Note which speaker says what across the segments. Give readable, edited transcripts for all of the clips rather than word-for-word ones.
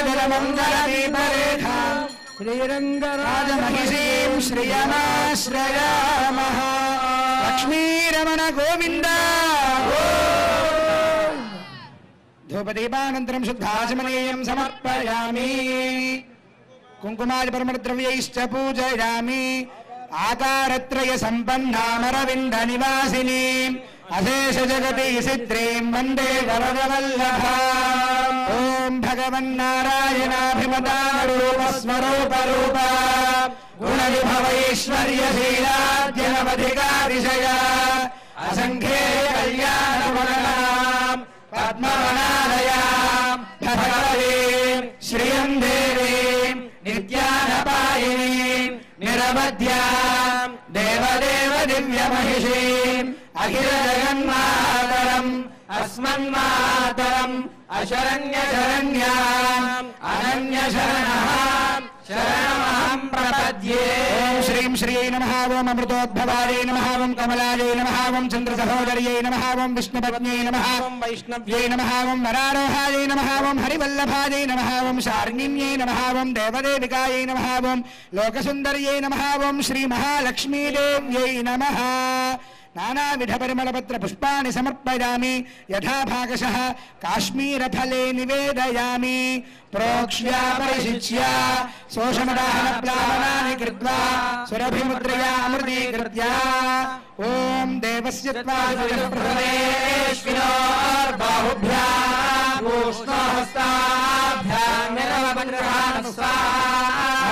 Speaker 1: जलमङ्गलदीपरेखा श्रीरङ्गराजमहिषीं श्रियमाश्रयामः लक्ष्मीरमण गोविन्द धूपदीपानन्तरं शुद्धाचमनीयं समर्पयामि कुङ्कुमादिपरमद्रव्यैश्च पूजयामि आकारत्रय सम्पन्नामरविन्दनिवासिनीम् अशेष जगति सिद्धिं वन्दे वरदवल्लभाम् ॐ भगवन्नारायणाभिमतारूपस्वरूपरूपा गुणविभवैश्वर्यशीलाद्यनवधिकातिशया असङ्ख्ये कल्याणगुणनाम् पद्मवनालयाम् भगवतीं श्रियं देवीं नित्यानपायिनीं निरवध्यां देवदेव दिव्यमहिषीम् अखिल जगन्मातरम् अस्मन्मातरम् अशरण्य शरण्याम् अनन्य शरणः शरणमहं प्रपद्ये ओम श्रीं श्रीयै नमः ओम अमृतोद्भवायै नमः ओम कमलायै नमः ओम चन्द्रसहोदर्यै नमः ओम विष्णुपत्न्यै नमः ओम वैष्णव्यै नमः ओम वरारोहायै नमः ओम हरिवल्लभायै नमः ओम शार्ङ्गिन्यै नमः ओम देवदेविकायै नमः ओम लोकसुन्दर्यै नमः ओम श्रीमहालक्ष्मीदेव्यै नमः नानाविधपरिमलपत्र पुष्पाणि समर्पयामि यथा भागशः काश्मीरफले निवेदयामि प्रोक्ष्या परिशिच्य शोषमदाहनप्लावनानि कृत्वा सुरभिमुद्रया अमृतीकृत्य ॐ देवस्य त्वादिप्रदेश्विनोर्बाहुभ्याम् ऊष्णहस्ताभ्याम्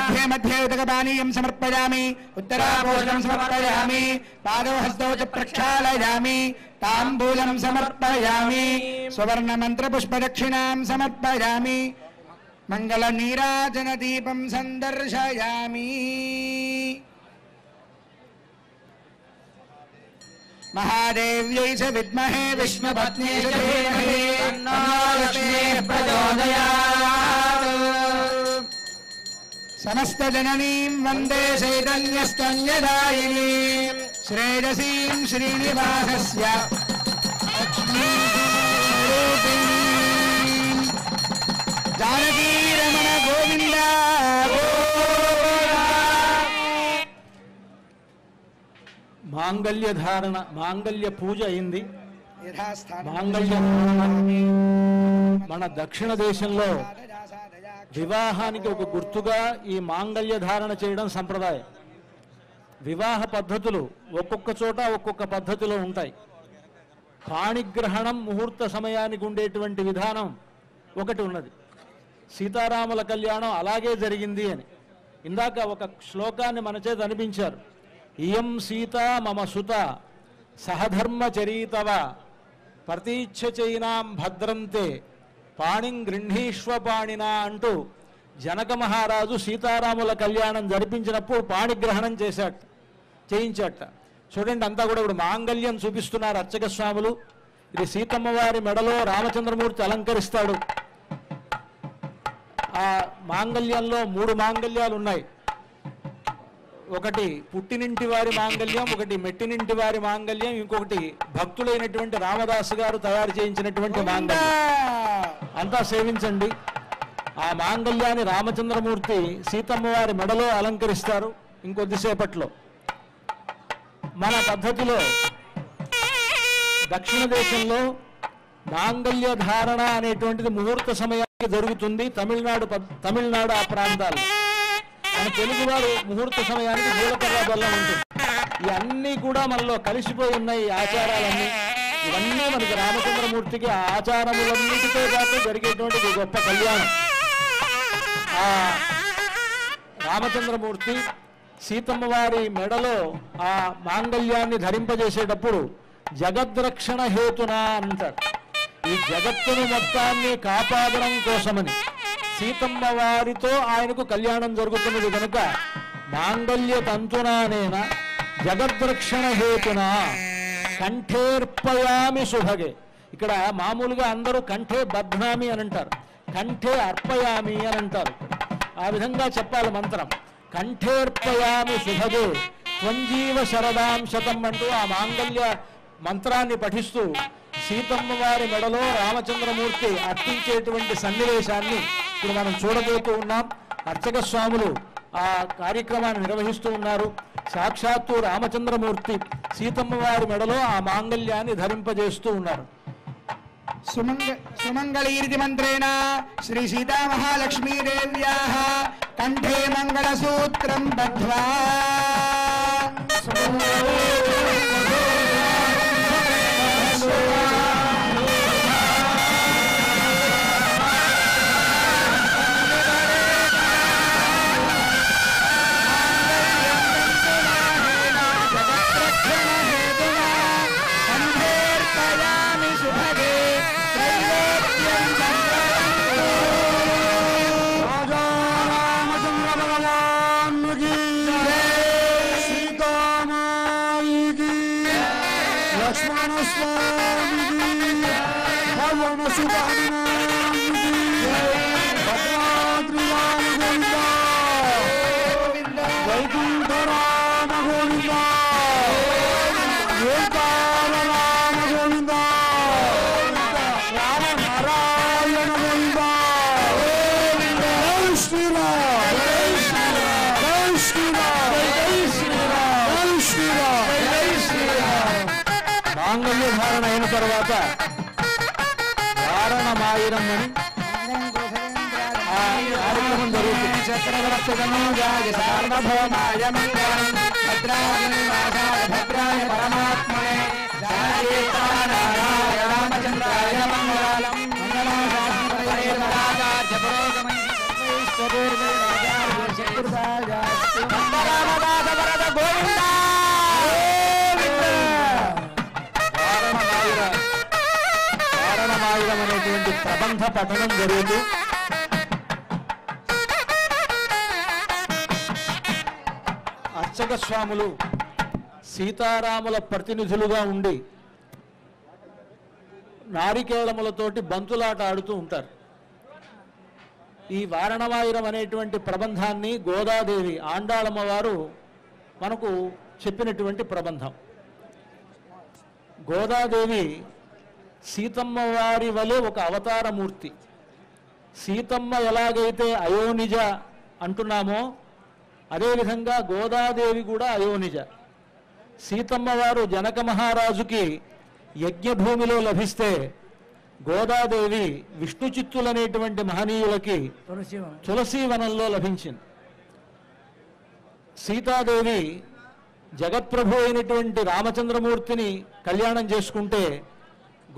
Speaker 1: मध्ये मध्ये उदकपानीयं समर्पयामि उत्तरापोषणं समर्पयामि पादौ हस्तौ च प्रक्षालयामि ताम्बूलं समर्पयामि सुवर्णमन्त्रपुष्पदक्षिणां समर्पयामि मङ्गलनीराजनदीपं सन्दर्शयामि महादेव्यै च विद्महे विष्णुपत्न्यै च धीमहि तन्नो लक्ष्मीः प्रचोदयात् समस्तजननीं वन्दे चैतन्यस्तन्यदायिनीं श्रेयसीं श्रीनिवासस्य लक्ष्मीरूपिणीं जानकीरमण गोविन्द
Speaker 2: మాంగళ్య ధారణ మాంగళ్య పూజ అయింది. మాంగళ్య మన దక్షిణ దేశంలో వివాహానికి ఒక గుర్తుగా ఈ మాంగళ్య ధారణ చేయడం సంప్రదాయం. వివాహ పద్ధతులు ఒక్కొక్క చోట ఒక్కొక్క పద్ధతిలో ఉంటాయి. పాణిగ్రహణం ముహూర్త సమయానికి ఉండేటువంటి విధానం ఒకటి ఉన్నది. సీతారాముల కళ్యాణం అలాగే జరిగింది అని ఇందాక ఒక శ్లోకాన్ని మన చేత అనిపించారు. ఇయం సీత మమ సుత సహధర్మచరీతవ ప్రతీచ్ఛచైనాం భద్రంతే పాణిం గృహీష్వ పాణినా అంటూ జనక మహారాజు సీతారాముల కళ్యాణం జరిపించినప్పుడు పాణిగ్రహణం చేయించాట. చూడండి, అంతా కూడా ఇప్పుడు మాంగళ్యం చూపిస్తున్నారు అర్చక స్వాములు. ఇది సీతమ్మ వారి మెడలో రామచంద్రమూర్తి అలంకరిస్తాడు. ఆ మాంగళ్యంలో 3 మాంగళ్యాలు ఉన్నాయి. ఒకటి పుట్టినింటి వారి మాంగళ్యం, ఒకటి మెట్టినింటి వారి మాంగళ్యం, ఇంకొకటి భక్తులైనటువంటి రామదాసు గారు తయారు చేయించినటువంటి మాంగళ్యం. అంతా సేవించండి. ఆ మాంగళ్యాన్ని రామచంద్రమూర్తి సీతమ్మ వారి మెడలో అలంకరిస్తారు ఇంకొద్దిసేపట్లో. మన పద్ధతిలో దక్షిణ దేశంలో మాంగళ్య ధారణ అనేటువంటిది ముహూర్త సమయానికి జరుగుతుంది. తమిళనాడు ఆ ప్రాంతాలు. మన తెలుగు వారు ముహూర్త సమయానికి జీలకర్ర బెల్లం ఉంటుంది. ఇవన్నీ కూడా మనలో కలిసిపోయి ఉన్నాయి. ఆచారాలన్నీ ఇవన్నీ మనకి రామచంద్రమూర్తికి ఆచారములన్నిటితో పాటు జరిగేటువంటి గొప్ప కళ్యాణం. ఆ రామచంద్రమూర్తి సీతమ్మ వారి మెడలో ఆ మాంగళ్యాన్ని ధరింపజేసేటప్పుడు జగద్రక్షణ హేతున అంటారు. ఈ జగత్తును మొత్తాన్ని కాపాడడం కోసమని సీతమ్మ వారితో ఆయనకు కళ్యాణం జరుగుతున్నది కనుక మాంగళ్య తంతునానేన జగద్రక్షణ హేతున కంఠేర్పయామి శుభగే. ఇక్కడ మామూలుగా అందరూ కంఠే బధ్నామి అని అంటారు, కంఠే అర్పయామి అని అంటారు. ఆ విధంగా చెప్పాలి మంత్రం. కంఠేర్పయామి శుభగే త్వంజీవ శరదాం శతం అంటూ ఆ మాంగళ్య మంత్రాన్ని పఠిస్తూ సీతమ్మ వారి మెడలో రామచంద్రమూర్తి అర్పించేటువంటి సన్నివేశాన్ని ఇప్పుడు మనం చూడబోతూ ఉన్నాం. అర్చక స్వాములు ఆ కార్యక్రమాన్ని నిర్వహిస్తూ ఉన్నారు. సాక్షాత్తు రామచంద్రమూర్తి సీతమ్మ వారి మెడలో ఆ మాంగళ్యాన్ని ధరింపజేస్తూ ఉన్నారు.
Speaker 1: సుమంగళీరితి మంత్రేణ శ్రీ సీతామహాలక్ష్మీదేవ్యాః కంఠే మంగళసూత్రం బద్ధ్వా
Speaker 2: మాంగళ్య ధారణ అయిన తర్వాత వారణమాయిరం అని కార్యక్రమం జరుగుతుంది.
Speaker 1: చక్రవర్తితనూజాయ సార్వభౌమాయ మంగళం భద్రాయ భద్రాయ పరమాత్మనే జాయేతానాయ రామచంద్రాయ మంగళం మంగళాశాస్త్రయ రాజార్య పురోగమై సర్వేశ్వరేర్వేదాయ చతుర్దాయ రామదాస వరద గోవిందా
Speaker 2: వారణమాయిరం అనేటువంటి ప్రబంధ పఠనం జరుగుతూ అర్చక స్వాములు సీతారాముల ప్రతినిధులుగా ఉండి నారికేళములతోటి బంతులాట ఆడుతూ ఉంటారు. ఈ వారణమాయిరం అనేటువంటి ప్రబంధాన్ని గోదాదేవి ఆండాళమ్మ వారు మనకు చెప్పినటువంటి ప్రబంధం. గోదాదేవి సీతమ్మ వారి వలె ఒక అవతారమూర్తి. సీతమ్మ ఎలాగైతే అయోనిజ అంటున్నామో అదేవిధంగా గోదాదేవి కూడా అయోనిజ. సీతమ్మ వారు జనక మహారాజుకి యజ్ఞభూమిలో లభిస్తే గోదాదేవి విష్ణు చిత్తులనేటువంటి మహనీయులకి తులసీవనంలో లభించింది. సీతాదేవి జగత్ప్రభు అయినటువంటి రామచంద్రమూర్తిని కళ్యాణం చేసుకుంటే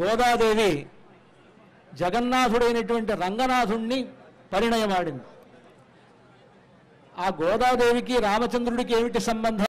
Speaker 2: గోదాదేవి జగన్నాథుడైనటువంటి రంగనాథుణ్ణి పరిణయమాడింది. ఆ గోదాదేవికి రామచంద్రుడికి ఏమిటి సంబంధం?